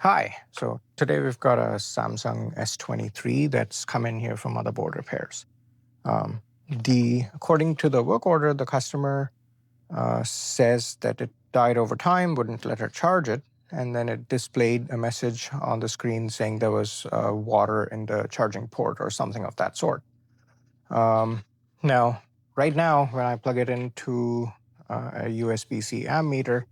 Hi, so today we've got a Samsung S23 that's come in here for motherboard repairs. According to the work order, the customer says that it died over time, wouldn't let her charge it, and then it displayed a message on the screen saying there was water in the charging port or something of that sort. Um, Now, right now, when I plug it into a USB-C ammeter,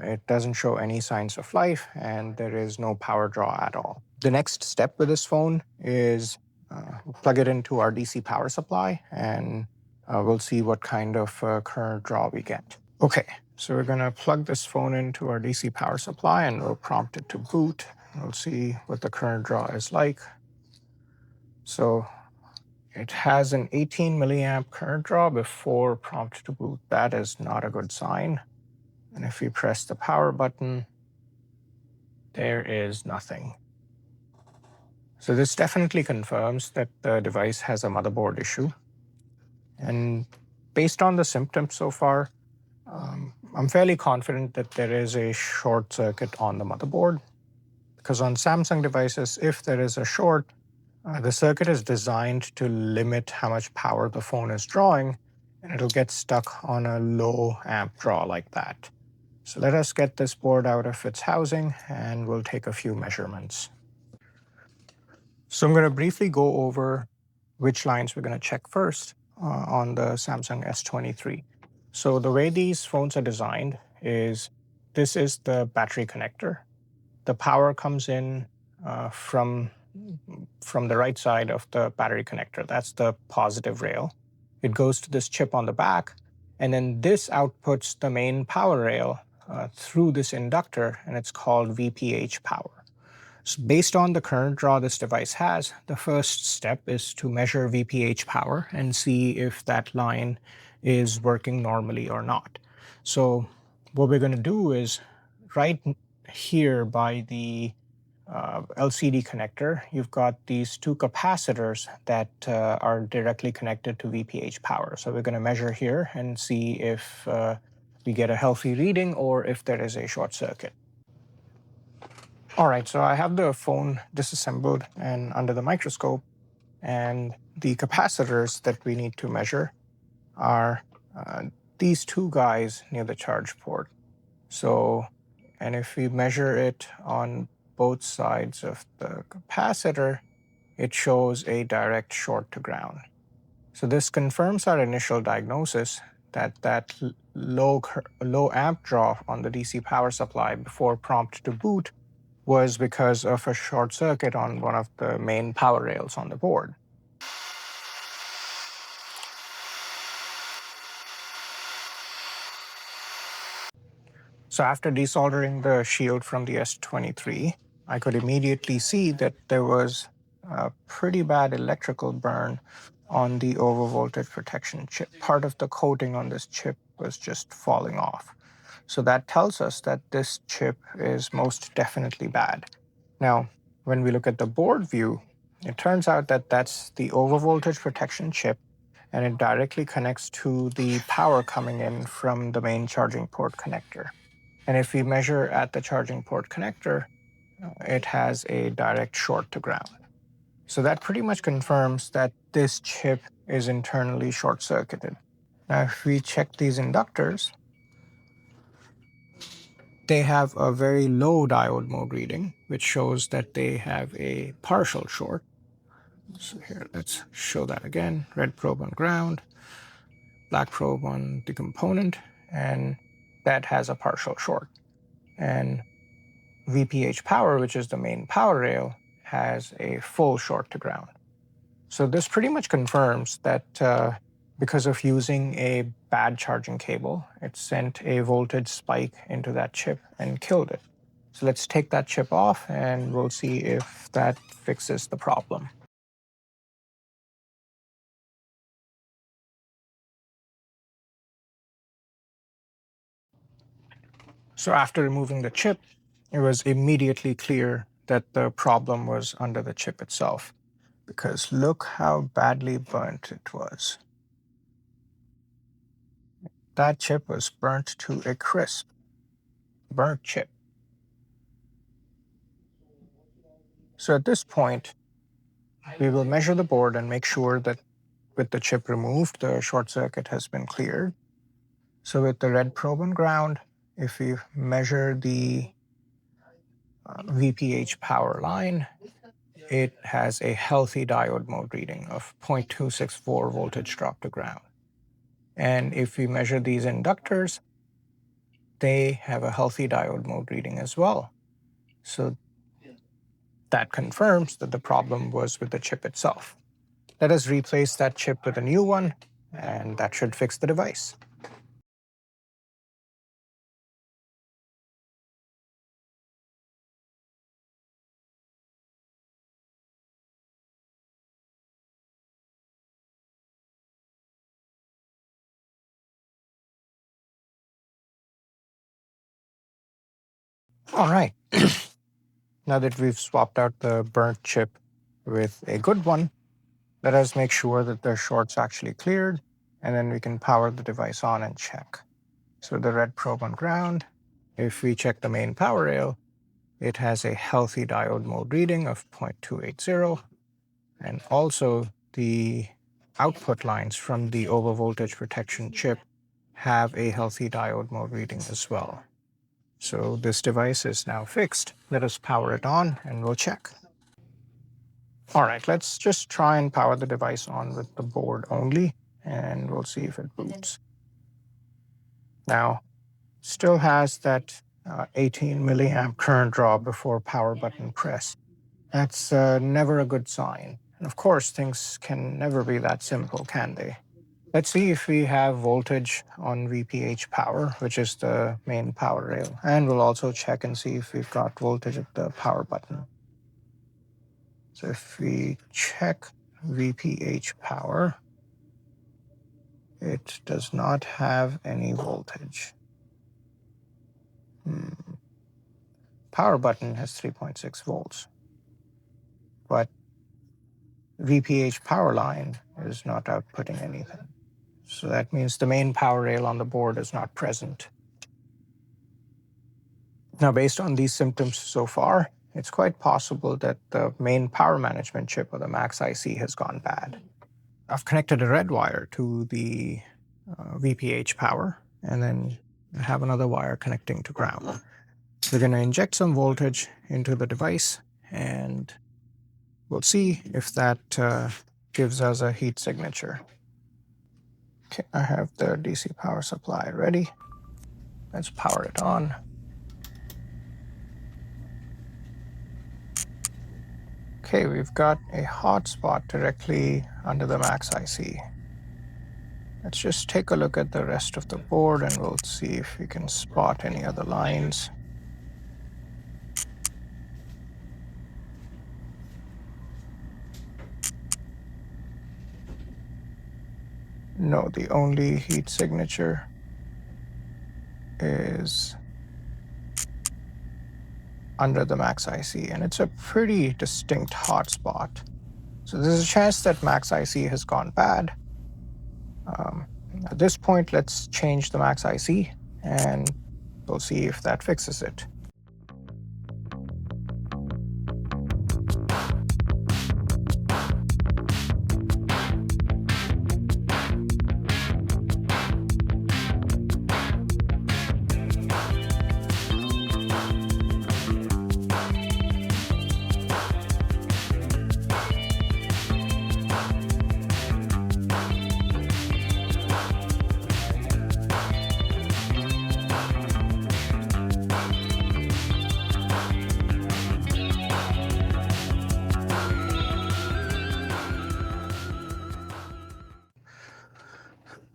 it doesn't show any signs of life, and there is no power draw at all. The next step with this phone is plug it into our DC power supply, and we'll see what kind of current draw we get. Okay, so we're going to plug this phone into our DC power supply, and we'll prompt it to boot. We'll see what the current draw is like. So it has an 18 milliamp current draw before prompt to boot. That is not a good sign. And if we press the power button, there is nothing. So this definitely confirms that the device has a motherboard issue. And based on the symptoms so far, I'm fairly confident that there is a short circuit on the motherboard. Because on Samsung devices, if there is a short, the circuit is designed to limit how much power the phone is drawing, and it'll get stuck on a low amp draw like that. So let us get this board out of its housing, and we'll take a few measurements. So I'm going to briefly go over which lines we're going to check first on the Samsung S23. So the way these phones are designed is this is the battery connector. The power comes in from the right side of the battery connector. That's the positive rail. It goes to this chip on the back, and then this outputs the main power rail through this inductor, and it's called VPH power. So based on the current draw this device has, the first step is to measure VPH power and see if that line is working normally or not. So what we're going to do is right here by the LCD connector, you've got these two capacitors that are directly connected to VPH power. So we're going to measure here and see if we get a healthy reading or if there is a short circuit. All right, so I have the phone disassembled and under the microscope, and the capacitors that we need to measure are these two guys near the charge port. So, and if we measure it on both sides of the capacitor, it shows a direct short to ground. So this confirms our initial diagnosis that low amp draw on the DC power supply before prompt to boot was because of a short circuit on one of the main power rails on the board. So after desoldering the shield from the S23, I could immediately see that there was a pretty bad electrical burn on the overvoltage protection chip. Part of the coating on this chip was just falling off. So that tells us that this chip is most definitely bad. Now, when we look at the board view, it turns out that that's the overvoltage protection chip, and it directly connects to the power coming in from the main charging port connector. And if we measure at the charging port connector, it has a direct short to ground. So that pretty much confirms that this chip is internally short-circuited. Now, if we check these inductors, they have a very low diode mode reading, which shows that they have a partial short. So here, let's show that again. Red probe on ground, black probe on the component, and that has a partial short. And VPH power, which is the main power rail, has a full short to ground. So this pretty much confirms that because of using a bad charging cable, it sent a voltage spike into that chip and killed it. So let's take that chip off and we'll see if that fixes the problem. So after removing the chip, it was immediately clear that the problem was under the chip itself, because look how badly burnt it was. That chip was burnt to a crisp, burnt chip. So at this point, we will measure the board and make sure that with the chip removed, the short circuit has been cleared. So with the red probe on ground, if we measure the VPH power line, it has a healthy diode mode reading of 0.264 voltage drop to ground. And if we measure these inductors, they have a healthy diode mode reading as well. So that confirms that the problem was with the chip itself. Let us replace that chip with a new one, and that should fix the device. All right. Now that we've swapped out the burnt chip with a good one, let us make sure that the short's actually cleared, and then we can power the device on and check. So the red probe on ground, if we check the main power rail, it has a healthy diode mode reading of 0.280, and also the output lines from the overvoltage protection chip have a healthy diode mode reading as well. So this device is now fixed. Let us power it on and we'll check. All right, let's just try and power the device on with the board only, and we'll see if it boots. Now, still has that 18 milliamp current draw before power button press. That's never a good sign. And of course, things can never be that simple, can they? Let's see if we have voltage on VPH power, which is the main power rail. And we'll also check and see if we've got voltage at the power button. So if we check VPH power, it does not have any voltage. Power button has 3.6 volts, but VPH power line is not outputting anything. So that means the main power rail on the board is not present. Now, based on these symptoms so far, it's quite possible that the main power management chip or the MAX IC has gone bad. I've connected a red wire to the VPH power, and then I have another wire connecting to ground. We're going to inject some voltage into the device, and we'll see if that gives us a heat signature. Okay, I have the DC power supply ready. Let's power it on. Okay, we've got a hot spot directly under the MAX IC. Let's just take a look at the rest of the board and we'll see if we can spot any other lines. No, the only heat signature is under the MAX IC, and it's a pretty distinct hot spot. So there's a chance that MAX IC has gone bad. At this point, let's change the MAX IC, and we'll see if that fixes it.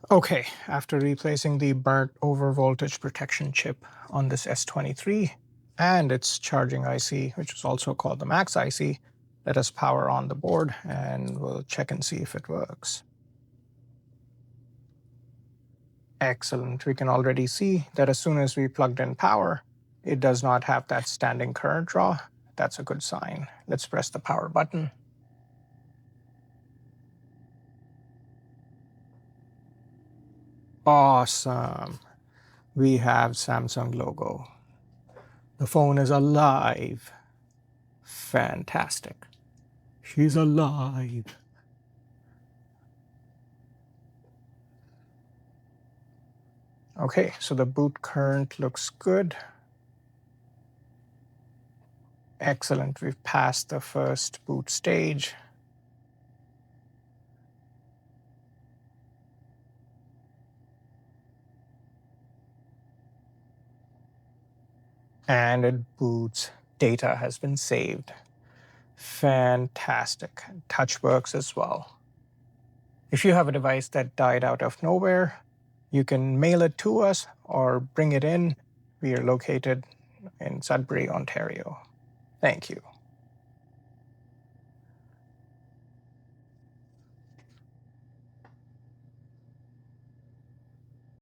Okay, after replacing the burnt over voltage protection chip on this S23 and its charging IC, which is also called the MAX IC, let us power on the board and we'll check and see if it works. Excellent. We can already see that as soon as we plugged in power, it does not have that standing current draw. That's a good sign. Let's press the power button. Awesome. We have Samsung logo. The phone is alive. Fantastic. She's alive. Okay, so the boot current looks good. Excellent. We've passed the first boot stage. And it boots. Data has been saved. Fantastic. Touch works as well. If you have a device that died out of nowhere, you can mail it to us or bring it in. We are located in Sudbury, Ontario. Thank you.